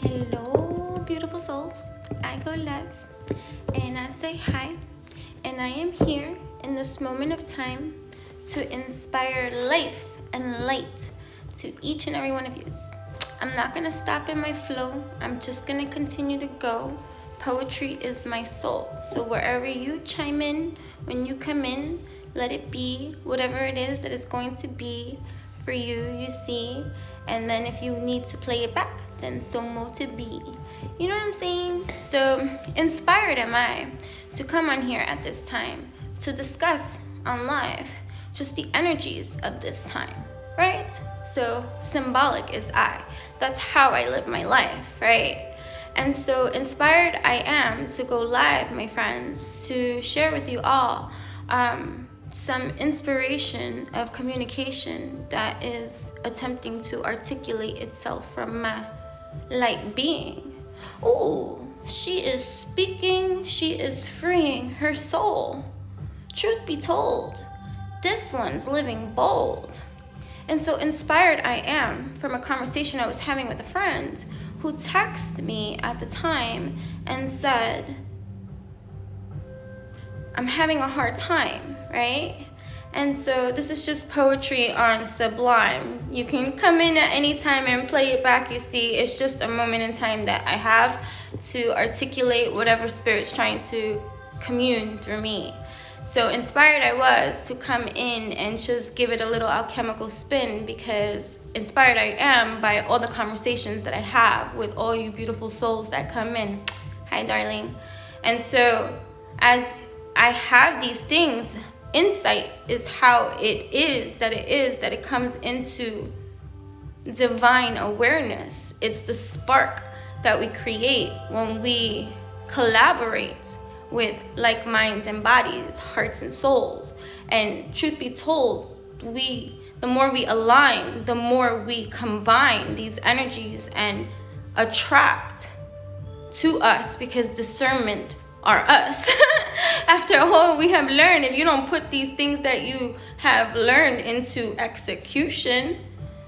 Hello, beautiful souls. I go love and I say hi, and I am here in this moment of time to inspire life and light to each and every one of you. I'm not gonna stop in my flow. I'm just gonna continue to go. Poetry is my soul. So wherever you chime in, when you come in, let it be whatever it is that it's going to be for you, you see. And then if you need to play it back, then so mo to be. You know what I'm saying? So inspired am I to come on here at this time to discuss on live just the energies of this time, right? So symbolic is I. That's how I live my life, right? And so inspired I am to go live, my friends, to share with you all some inspiration of communication that is attempting to articulate itself from my light being. Ooh, she is speaking, she is freeing her soul. Truth be told, this one's living bold. And so inspired I am from a conversation I was having with a friend who texted me at the time and said, I'm having a hard time, right? And so this is just poetry on Sublime. You can come in at any time and play it back, you see. It's just a moment in time that I have to articulate whatever spirit's trying to commune through me. So inspired I was to come in and just give it a little alchemical spin, because inspired I am by all the conversations that I have with all you beautiful souls that come in. Hi, darling. And so as I have these things, insight is how it is that it comes into divine awareness. It's the spark that we create when we collaborate with like minds and bodies, hearts and souls. And truth be told, the more we align, the more we combine these energies and attract to us, because discernment are us. After all we have learned, if you don't put these things that you have learned into execution,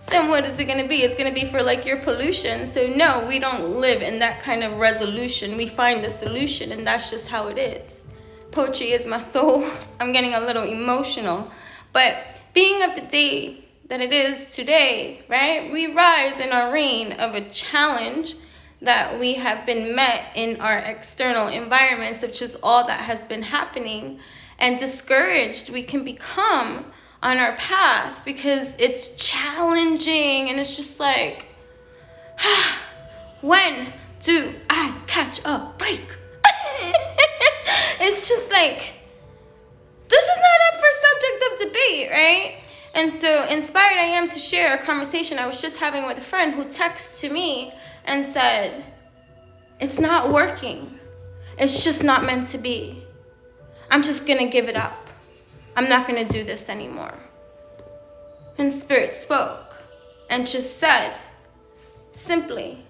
then what is it going to be? It's going to be for like your pollution. So no, we don't live in that kind of resolution. We find the solution, and that's just how it is. Poetry is my soul. I'm getting a little emotional, but being of the day that it is today, right? We rise in our reign of a challenge that we have been met in our external environments, which is all that has been happening, and discouraged we can become on our path because it's challenging, and it's just like, when do I catch a break? It's just like, this is not up for subject of debate, right? And so inspired I am to share a conversation I was just having with a friend who texted to me and said, it's not working. It's just not meant to be. I'm just gonna give it up. I'm not gonna do this anymore. And Spirit spoke and just said, simply,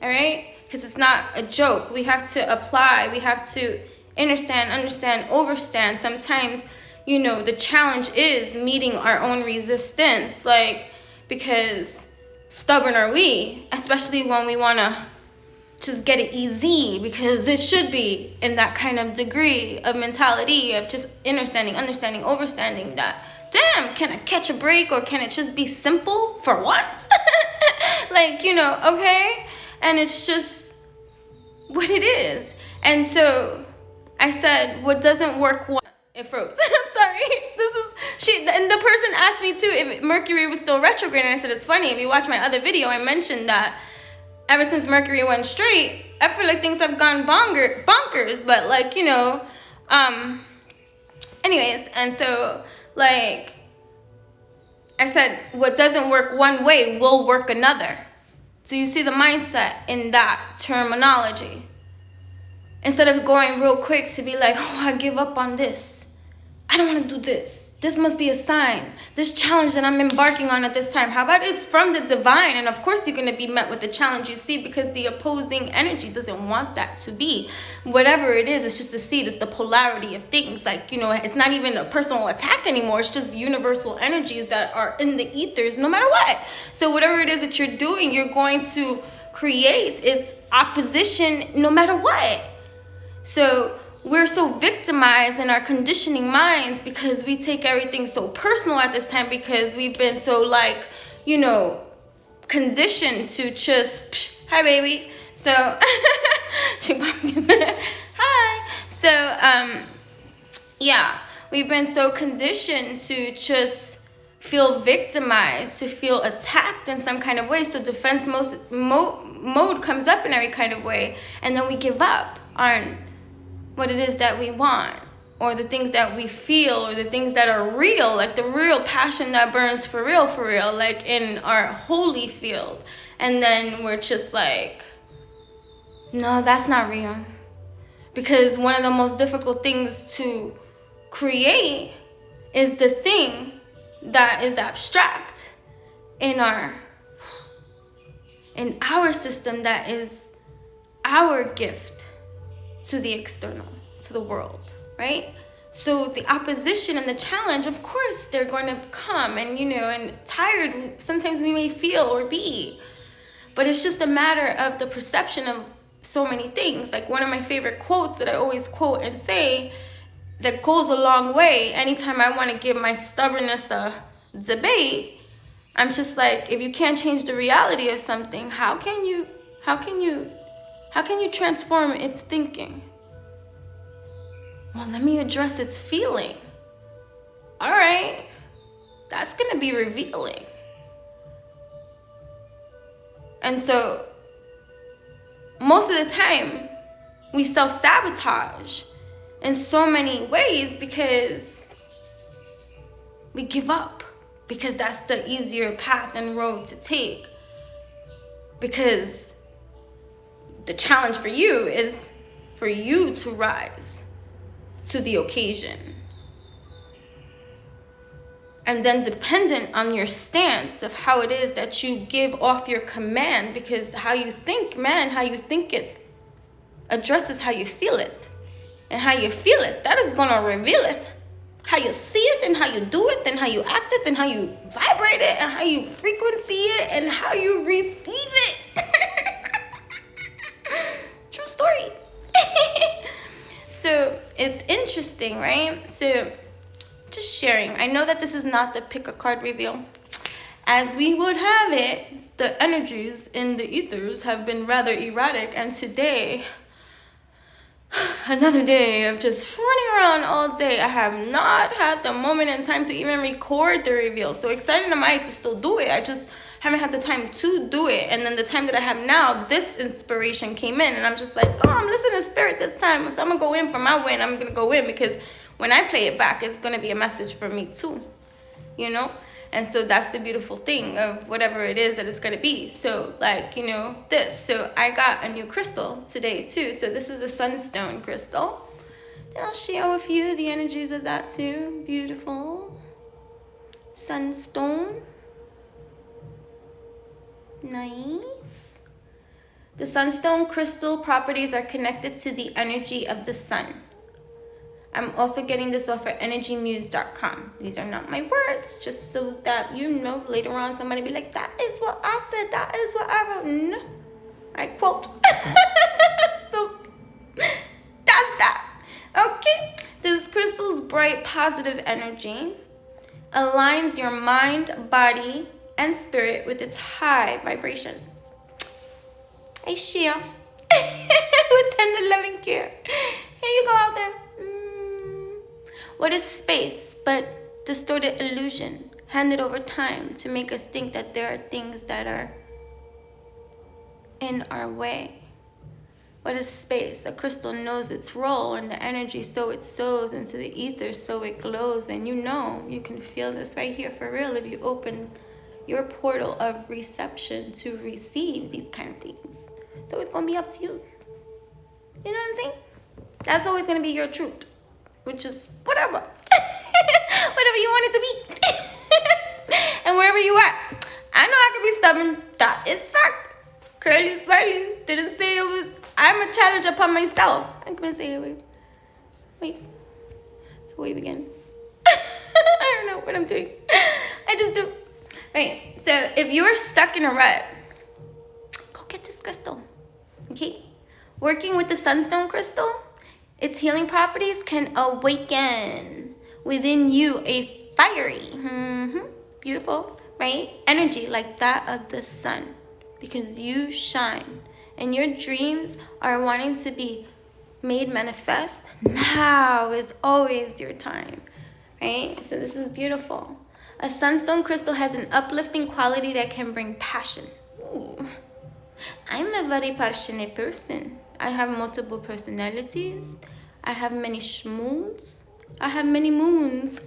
all right? Because it's not a joke. We have to apply. We have to understand, overstand. Sometimes, you know, the challenge is meeting our own resistance, like, because stubborn are we, especially when we want to just get it easy, because it should be in that kind of degree of mentality of just understanding, overstanding that, damn, can I catch a break, or can it just be simple for once? Like, you know, okay? And it's just what it is. And so I said, what doesn't work, it froze. I'm sorry. And the person asked me too if Mercury was still retrograde, and I said, it's funny, if you watch my other video, I mentioned that ever since Mercury went straight, I feel like things have gone bonkers, but like, you know, anyways, and so like I said, what doesn't work one way will work another. So you see the mindset in that terminology. Instead of going real quick to be like, oh, I give up on this. I don't want to do this. This must be a sign. This challenge that I'm embarking on at this time, how about it's from the divine? And of course you're going to be met with the challenge, you see, because the opposing energy doesn't want that to be. Whatever it is, it's just a seed. It's the polarity of things. Like, you know, it's not even a personal attack anymore. It's just universal energies that are in the ethers no matter what. So whatever it is that you're doing, you're going to creates its opposition no matter what. So we're so victimized in our conditioning minds because we take everything so personal at this time, because we've been so, like, you know, conditioned to just, hi baby. So hi. So yeah, we've been so conditioned to just feel victimized, to feel attacked in some kind of way. So defense mode comes up in every kind of way, and then we give up on what it is that we want, or the things that we feel, or the things that are real, like the real passion that burns for real, like in our holy field. And then we're just like, no, that's not real. Because one of the most difficult things to create is the thing that is abstract in our system, that is our gift to the external, to the world, right? So the opposition and the challenge, of course, they're going to come, and, you know, and tired sometimes we may feel or be, but it's just a matter of the perception of so many things. Like one of my favorite quotes that I always quote and say, that goes a long way anytime I want to give my stubbornness a debate. I'm just like, if you can't change the reality of something, how can you transform its thinking? Well, let me address its feeling. All right, that's going to be revealing. And so most of the time we self-sabotage in so many ways because we give up, because that's the easier path and road to take. Because the challenge for you is for you to rise to the occasion. And then dependent on your stance of how it is that you give off your command, because how you think, man, how you think it addresses how you feel it. And how you feel it, that is going to reveal it. How you see it, and how you do it, and how you act it, and how you vibrate it, and how you frequency it, and how you receive it. True story. So it's interesting, right? So just sharing. I know that this is not the pick a card reveal. As we would have it, the energies in the ethers have been rather erratic, and today, another day of just running around all day. I have not had the moment in time to even record the reveal. So excited am I to still do it. I just haven't had the time to do it. And then the time that I have now, this inspiration came in, and I'm just like, oh, I'm listening to spirit this time. So I'm going to go in for my win. I'm going to go in, because when I play it back, it's going to be a message for me too, you know? And so that's the beautiful thing of whatever it is that it's going to be. So, like, you know, this. So I got a new crystal today too. So this is a sunstone crystal. And I'll share with you the energies of that too. Beautiful. Sunstone. Nice. The sunstone crystal properties are connected to the energy of the sun. I'm also getting this off of energymuse.com. These are not my words, just so that you know later on somebody be like, that is what I said, that is what I wrote. No, I quote. So that's that. Okay, this crystal's bright positive energy aligns your mind, body, and spirit with its high vibration. I share with tender loving care. Here you go out there. What is space but distorted illusion handed over time to make us think that there are things that are in our way? What is space? A crystal knows its role in the energy, so it sows into the ether, so it glows. And you know, you can feel this right here for real if you open your portal of reception to receive these kind of things. So it's going to be up to you. You know what I'm saying? That's always going to be your truth. Which is whatever. Whatever you want it to be. And wherever you are. I know I can be stubborn. That is fact. Curly Smiley didn't say it was. I'm a challenge upon myself. I'm going to say it. Wait. Before we begin. I don't know what I'm doing. I just do. Right. So if you're stuck in a rut, go get this crystal. Okay? Working with the sunstone crystal, its healing properties can awaken within you a fiery, beautiful, right? Energy like that of the sun, because you shine and your dreams are wanting to be made manifest. Now is always your time, right? So this is beautiful. A sunstone crystal has an uplifting quality that can bring passion. Ooh. I'm a very passionate person. I have multiple personalities. I have many schmooze. I have many moons.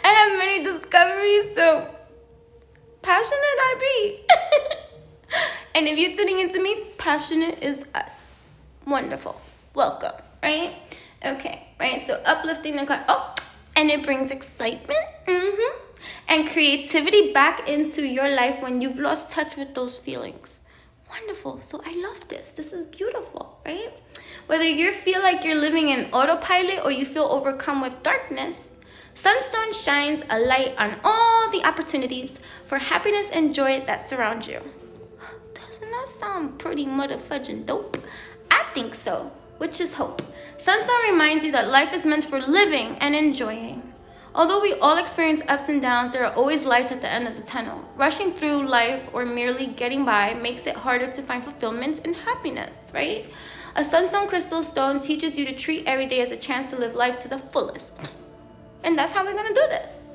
I have many discoveries, so passionate I be. And if you're tuning into me, passionate is us. Wonderful. Welcome, right? Okay, right? So uplifting the and it brings excitement and creativity back into your life when you've lost touch with those feelings. Wonderful. So I love this. This is beautiful, right? Whether you feel like you're living in autopilot or you feel overcome with darkness, sunstone shines a light on all the opportunities for happiness and joy that surround you. Doesn't that sound pretty mother fudging dope? I think so, which is hope. Sunstone reminds you that life is meant for living and enjoying. Although we all experience ups and downs, there are always lights at the end of the tunnel. Rushing through life or merely getting by makes it harder to find fulfillment and happiness, right? A sunstone crystal stone teaches you to treat every day as a chance to live life to the fullest. And that's how we're gonna do this.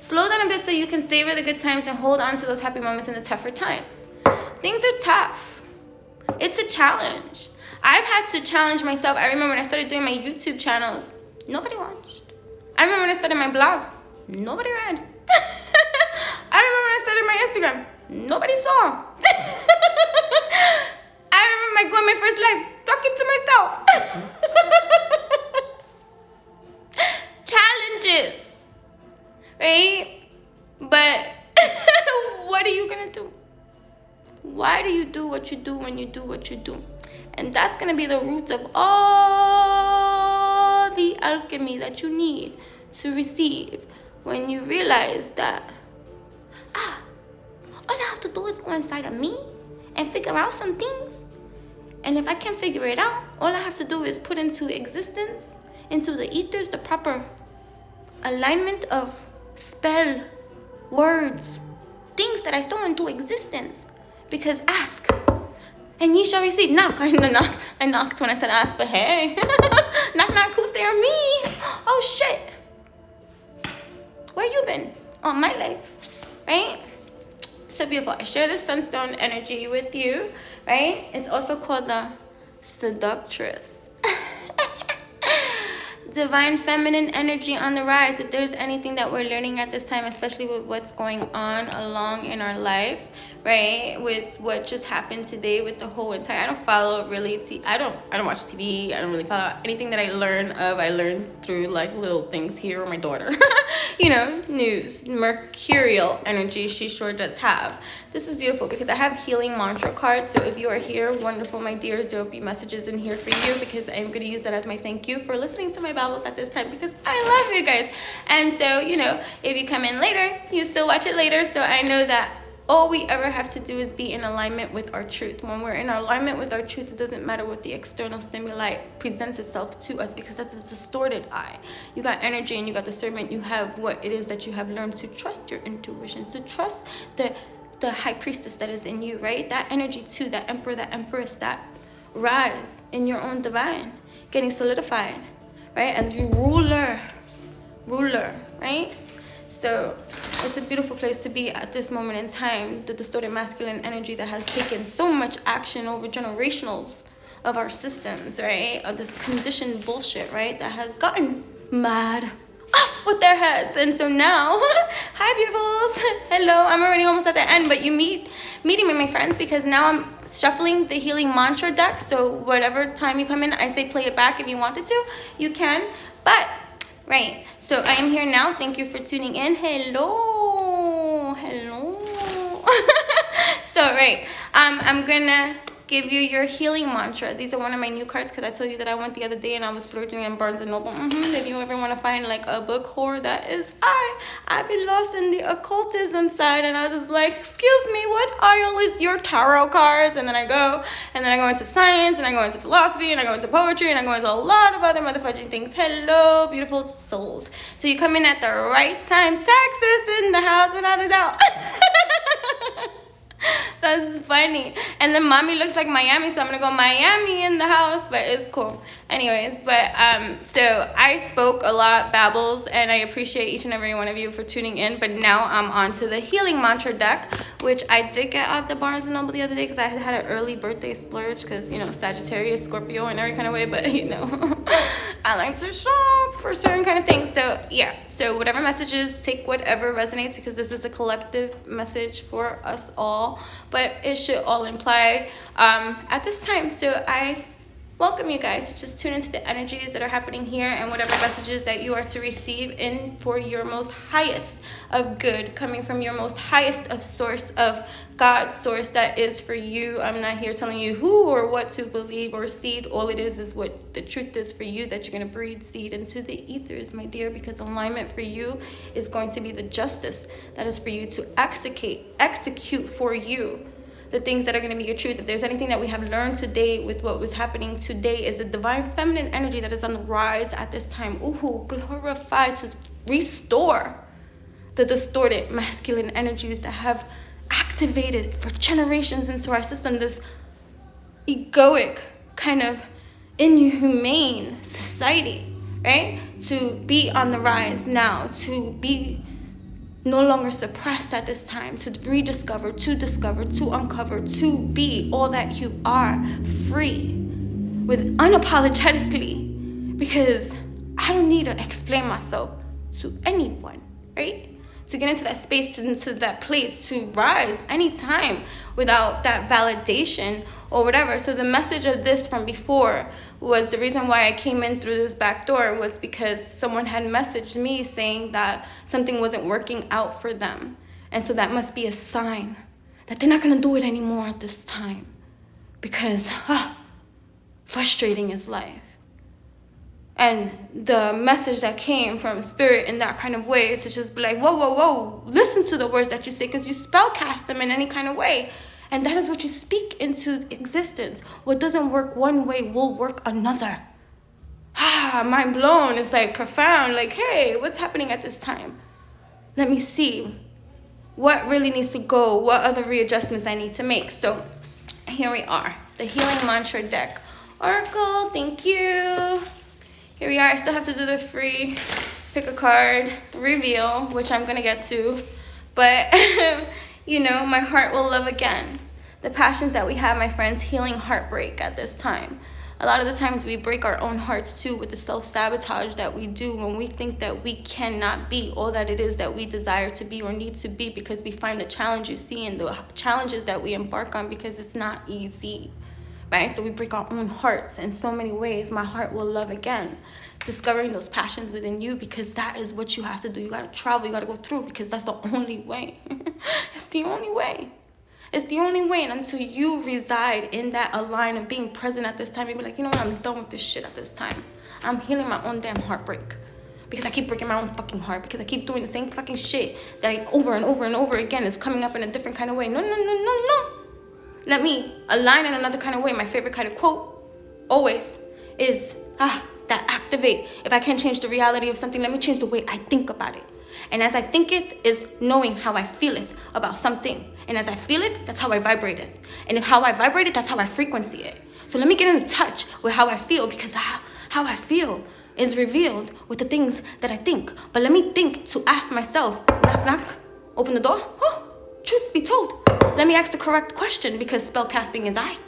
Slow down a bit so you can savor the good times and hold on to those happy moments in the tougher times. Things are tough. It's a challenge. I've had to challenge myself. I remember when I started doing my YouTube channels, nobody watched. I remember when I started my blog, nobody read. I remember when I started my Instagram, nobody saw. I remember going my first live, talking to myself. Challenges, right? But what are you gonna do? Why do you do what you do when you do what you do? And that's gonna be the root of all the alchemy that you need to receive when you realize that all I have to do is go inside of me and figure out some things. And if I can't figure it out, all I have to do is put into existence, into the ethers, the proper alignment of spell, words, things that I saw into existence. Because ask and ye shall receive. Knock. I knocked when I said ask, but hey. Knock, knock, who's there? Me. Oh, shit. Where you been? On my life, right? So beautiful. I share this sunstone energy with you, right? It's also called the seductress. Divine feminine energy on the rise. If there's anything that we're learning at this time, especially with what's going on along in our life, right, with what just happened today with the whole entire, I don't follow really I don't watch TV. I don't really follow anything that I learn through like little things here with my daughter. News, mercurial energy she sure does have. This is beautiful because I have healing mantra cards. So if you are here, wonderful, my dears, there will be messages in here for you because I'm going to use that as my thank you for listening to my babbles at this time because I love you guys. And so, if you come in later, you still watch it later. So I know that all we ever have to do is be in alignment with our truth. When we're in alignment with our truth, it doesn't matter what the external stimuli presents itself to us because that's a distorted eye. You got energy and you got discernment. You have what it is that you have learned to trust your intuition, to trust the high priestess that is in you, right? That energy too, that emperor, that empress, that rise in your own divine, getting solidified, right? As you ruler, right? So it's a beautiful place to be at this moment in time. The distorted masculine energy that has taken so much action over generationals of our systems, right? Of this conditioned bullshit, right? That has gotten mad off with their heads. And so now, hi beautifuls. Hello, I'm already almost at the end, but you meeting me, my friends, because now I'm shuffling the healing mantra deck. So whatever time you come in, I say play it back if you wanted to, you can. But right, so I am here now. Thank you for tuning in. Hello. So right, I'm gonna give you your healing mantra. These are one of my new cards because I told you that I went the other day and I was splurging in Barnes & Noble. If you ever want to find like a book whore, that is I've been lost in the occultism side, and I was just like, excuse me, what aisle is your tarot cards? And then I go into science, and I go into philosophy, and I go into poetry, and I go into a lot of other motherfucking things. Hello, beautiful souls. So you come in at the right time. Texas in the house without a doubt. That's funny. And then mommy looks like Miami, so I'm gonna go Miami in the house, but it's cool. Anyways, but so I spoke a lot, babbles, and I appreciate each and every one of you for tuning in. But now I'm on to the healing mantra deck, which I did get at the Barnes & Noble the other day because I had an early birthday splurge because, you know, Sagittarius, Scorpio, and every kind of way, but you know, I like to shop for certain kind of things. So yeah, so whatever messages, take whatever resonates, because this is a collective message for us all, but it should all imply at this time. So I welcome you guys to just tune into the energies that are happening here, and whatever messages that you are to receive in for your most highest of good, coming from your most highest of source of God source that is for you. I'm not here telling you who or what to believe or seed. All it is what the truth is for you, that you're going to breathe seed into the ethers, my dear, because alignment for you is going to be the justice that is for you to execute for you the things that are going to be your truth. If there's anything that we have learned today with what was happening today, is the divine feminine energy that is on the rise at this time. Ooh, glorified to restore the distorted masculine energies that have activated for generations into our system this egoic kind of inhumane society, right? To be on the rise now, to be no longer suppressed at this time, to rediscover, to discover, to uncover, to be all that you are, free, with unapologetically, because I don't need to explain myself to anyone, right? To get into that space, into that place, to rise anytime without that validation or whatever. So the message of this from before was, the reason why I came in through this back door was because someone had messaged me saying that something wasn't working out for them. And so that must be a sign that they're not going to do it anymore at this time, because frustrating is life. And the message that came from spirit in that kind of way, to just be like, whoa, listen to the words that you say, because you spell cast them in any kind of way. And that is what you speak into existence. What doesn't work one way will work another. Mind blown. It's like profound. Like, hey, what's happening at this time? Let me see what really needs to go, what other readjustments I need to make. So here we are, the healing mantra deck. Oracle, thank you. Here we are. I still have to do the free pick a card reveal, which I'm going to get to. But, you know, my heart will love again. The passions that we have, my friends, healing heartbreak at this time. A lot of the times we break our own hearts too with the self-sabotage that we do when we think that we cannot be all that it is that we desire to be or need to be, because we find the challenge you see in the challenges that we embark on, because it's not easy. Right? So we break our own hearts in so many ways. My heart will love again. Discovering those passions within you, because that is what you have to do. You got to travel. You got to go through, because that's the only way. It's the only way. It's the only way. And until you reside in that align of being present at this time, you'll be like, you know what? I'm done with this shit at this time. I'm healing my own damn heartbreak, because I keep breaking my own fucking heart, because I keep doing the same fucking shit that I over and over and over again is coming up in a different kind of way. No. Let me align in another kind of way. My favorite kind of quote always is, that activate. If I can't change the reality of something, let me change the way I think about it. And as I think it is knowing how I feel it about something. And as I feel it, that's how I vibrate it. And if how I vibrate it, that's how I frequency it. So let me get in touch with how I feel, because how I feel is revealed with the things that I think. But let me think to ask myself, knock, knock, open the door. Truth be told, let me ask the correct question, because spell casting is I.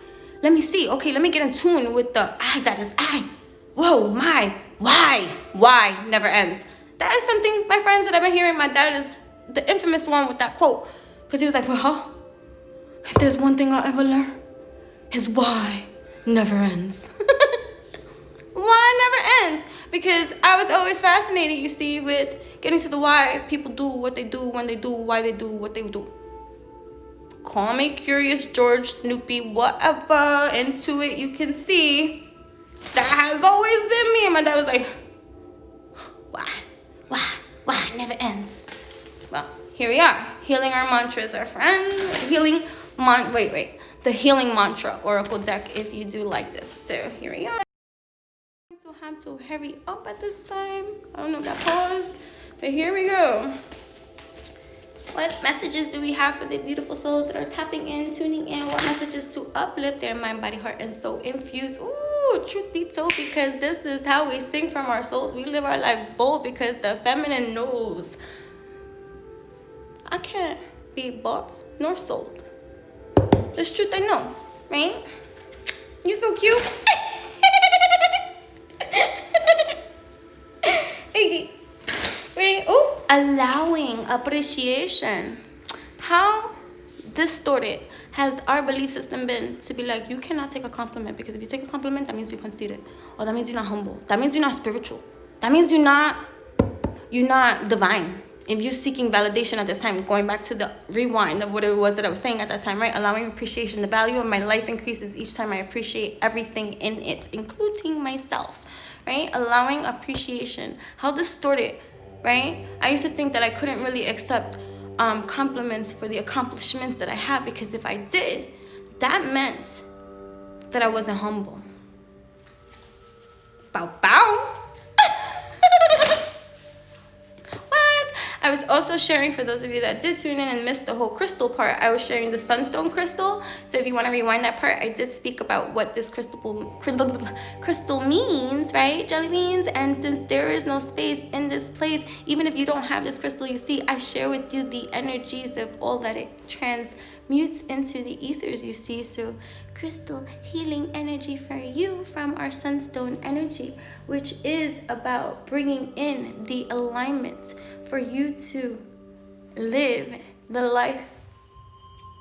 Let me see. Okay, let me get in tune with the I that is I. Whoa, my, why never ends. That is something, my friends, that I've been hearing. My dad is the infamous one with that quote, because he was like, well, if there's one thing I'll ever learn, is why never ends. Why never ends? Because I was always fascinated, you see, with getting to the why people do what they do, when they do, why they do what they do. Call me Curious George, Snoopy, whatever. Intuit, you can see. That has always been me. And my dad was like, why? It never ends. Well, here we are. Healing our mantras, our friends. The healing mantra oracle deck, if you do like this. So here we are. So I'm so heavy up at this time. I don't know if that paused, but here we go. What messages do we have for the beautiful souls that are tapping in, tuning in? What messages to uplift their mind, body, heart, and soul infused? Ooh, truth be told, because this is how we sing from our souls. We live our lives bold because the feminine knows I can't be bought nor sold. This truth I know, right? You so cute. Right? Oh, allowing appreciation. How distorted has our belief system been to be like, you cannot take a compliment, because if you take a compliment, that means you're conceited, or that means you're not humble, that means you're not spiritual, that means you're not divine. If you're seeking validation at this time, going back to the rewind of what it was that I was saying at that time, right? Allowing appreciation. The value of my life increases each time I appreciate everything in it, including myself, right? Allowing appreciation. How distorted, right? I used to think that I couldn't really accept compliments for the accomplishments that I have, because if I did, that meant that I wasn't humble. Bow bow. I was also sharing, for those of you that did tune in and missed the whole crystal part, I was sharing the sunstone crystal. So if you want to rewind that part, I did speak about what this crystal means, right? Jelly beans. And since there is no space in this place, even if you don't have this crystal, you see, I share with you the energies of all that it transmutes into the ethers, you see. So crystal healing energy for you from our sunstone energy, which is about bringing in the alignment for you to live the life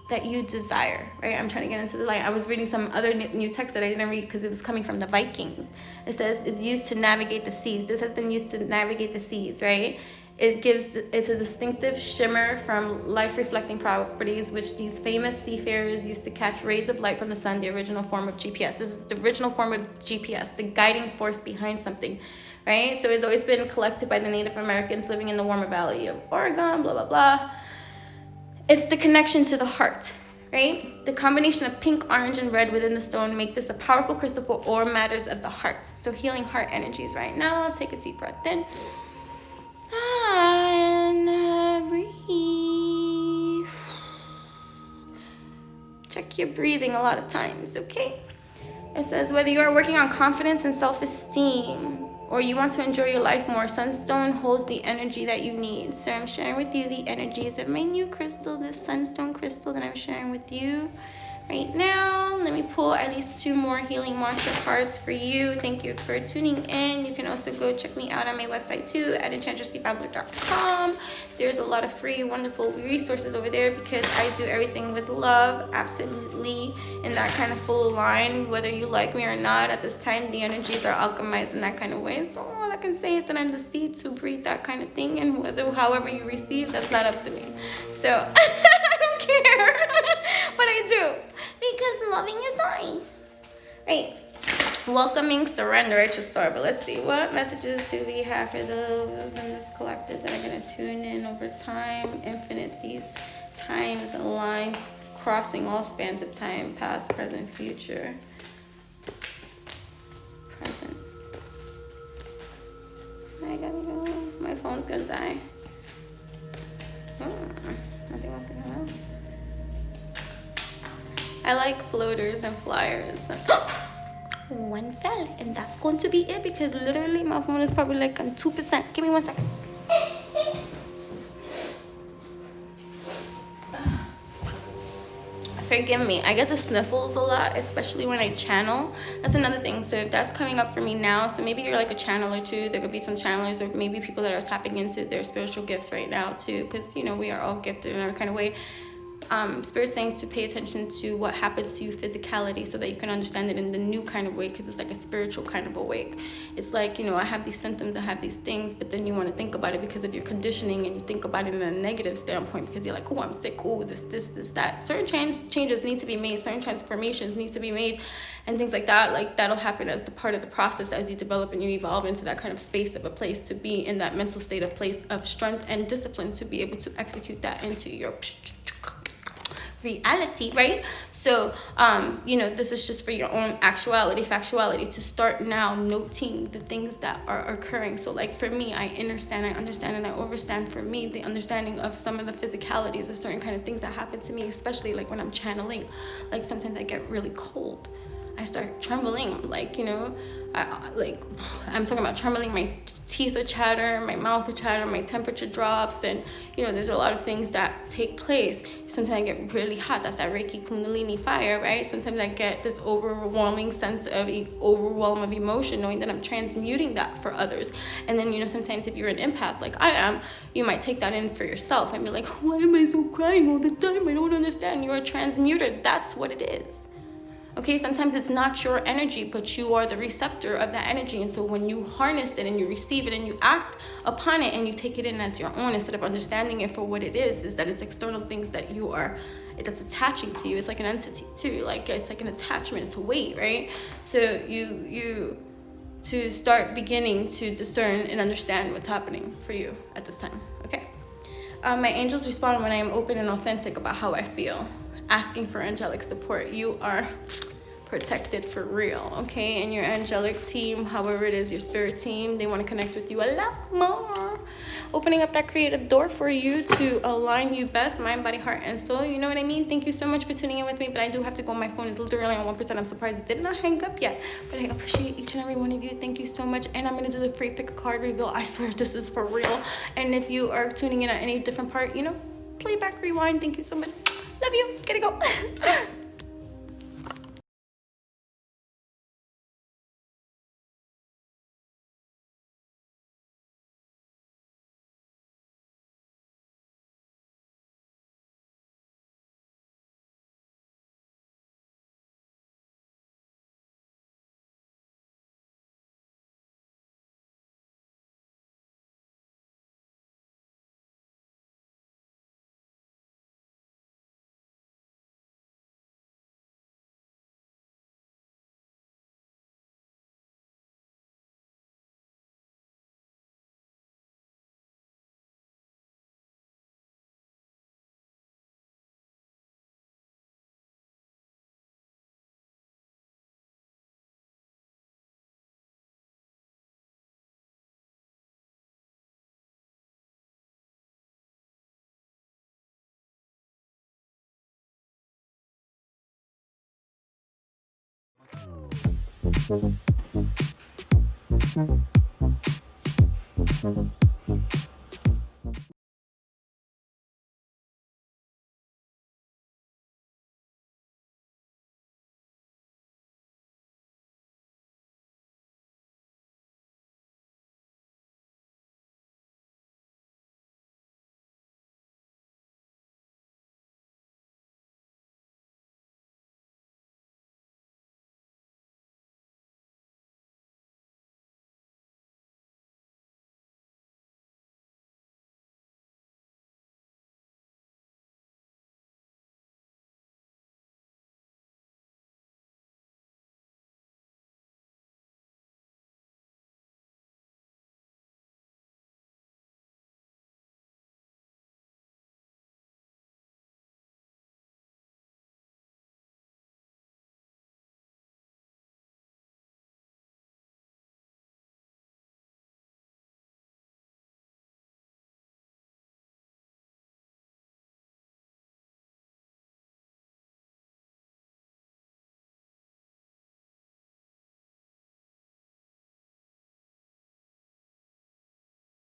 that you desire, right? I'm trying to get into the light. I was reading some other new text that I didn't read because it was coming from the Vikings. It says it's used to navigate the seas. This has been used to navigate the seas, right? It's a distinctive shimmer from life-reflecting properties, which these famous seafarers used to catch rays of light from the sun, the original form of GPS. This is the original form of GPS, the guiding force behind something, right? So it's always been collected by the Native Americans living in the warmer valley of Oregon, blah, blah, blah. It's the connection to the heart, right? The combination of pink, orange, and red within the stone make this a powerful crystal for all matters of the heart. So healing heart energies right now. Take a deep breath in. And breathe. Check your breathing a lot of times, okay? It says, whether you are working on confidence and self-esteem, or you want to enjoy your life more, sunstone holds the energy that you need. So I'm sharing with you the energies of my new crystal, this sunstone crystal that I'm sharing with you right now. Let me pull at least 2 more healing mantra cards for you. Thank you for tuning in. You can also go check me out on my website too at enchantresslyfabler.com. There's a lot of free, wonderful resources over there because I do everything with love, absolutely, in that kind of full line. Whether you like me or not, at this time, the energies are alchemized in that kind of way. So all I can say is that I'm the seed to breathe that kind of thing, and however you receive, that's not up to me. So I don't care, but I do, because loving is I. Right. Welcoming surrender at your soul. But let's see, what messages do we have for those in this collective that are going to tune in over time? Infinite, these times align, crossing all spans of time, past, present, future. Present. I gotta go. My phone's gonna die. Nothing else to go. I like floaters and flyers. One fell, and that's going to be it because literally my phone is probably like on 2%. Give me 1 second. Forgive me, I get the sniffles a lot, especially when I channel. That's another thing. So if that's coming up for me now, so maybe you're like a channeler too. There could be some channelers, or maybe people that are tapping into their spiritual gifts right now too, because you know we are all gifted in our kind of way. Spirit saying to pay attention to what happens to you physicality so that you can understand it in the new kind of way, because it's like a spiritual kind of awake. It's like, you know, I have these symptoms, I have these things, but then you want to think about it because of your conditioning, and you think about it in a negative standpoint because you're like, oh, I'm sick, oh, this, that. Certain changes need to be made, certain transformations need to be made, and things like that. Like, that'll happen as the part of the process as you develop and you evolve into that kind of space of a place to be in that mental state of place of strength and discipline to be able to execute that into your reality, right? So, you know, this is just for your own actuality, factuality, to start now noting the things that are occurring. So, like, for me, I understand, and I overstand. For me, the understanding of some of the physicalities of certain kind of things that happen to me, especially like when I'm channeling. Like, sometimes I get really cold, I start trembling, like, you know, I'm talking about trembling, my teeth will chatter, my mouth will chatter, my temperature drops, and, you know, there's a lot of things that take place. Sometimes I get really hot, that's that Reiki Kundalini fire, right? Sometimes I get this overwhelming sense of overwhelm of emotion, knowing that I'm transmuting that for others. And then, you know, sometimes if you're an empath like I am, you might take that in for yourself and be like, why am I so crying all the time? I don't understand. You're a transmuter. That's what it is. Okay, sometimes it's not your energy, but you are the receptor of that energy. And so when you harness it and you receive it and you act upon it and you take it in as your own, instead of understanding it for what it is that it's external things that you are, that's attaching to you. It's like an entity too, like it's like an attachment, it's a weight, right? So you to start beginning to discern and understand what's happening for you at this time, okay? My angels respond when I am open and authentic about how I feel, asking for angelic support. You are protected for real, okay? And your angelic team, however it is, your spirit team, they want to connect with you a lot more, opening up that creative door for you to align you best, mind, body, heart, and soul. You know what I mean? Thank you so much for tuning in with me, but I do have to go. My phone is literally on 1%. I'm surprised it did not hang up yet, but I appreciate each and every one of you. Thank you so much. And I'm going to do the free pick a card reveal. I swear this is for real. And if you are tuning in at any different part, you know, playback, rewind. Thank you so much. Love you. Gotta go.